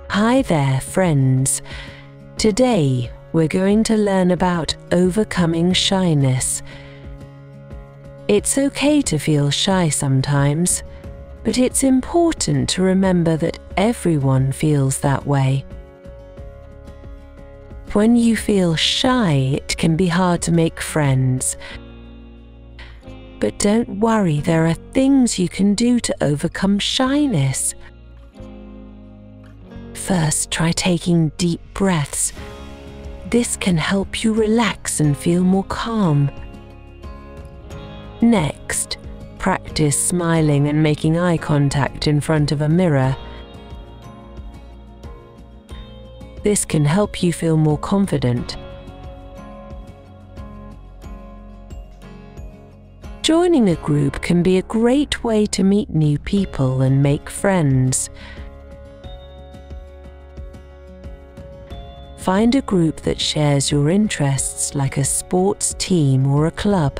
Hi there, friends. Today, we're going to learn about overcoming shyness. It's okay to feel shy sometimes, but it's important to remember that everyone feels that way. When you feel shy, it can be hard to make friends. But don't worry, there are things you can do to overcome shyness. First, try taking deep breaths. This can help you relax and feel more calm. Next, practice smiling and making eye contact in front of a mirror. This can help you feel more confident. Joining a group can be a great way to meet new people and make friends. Find a group that shares your interests, like a sports team or a club.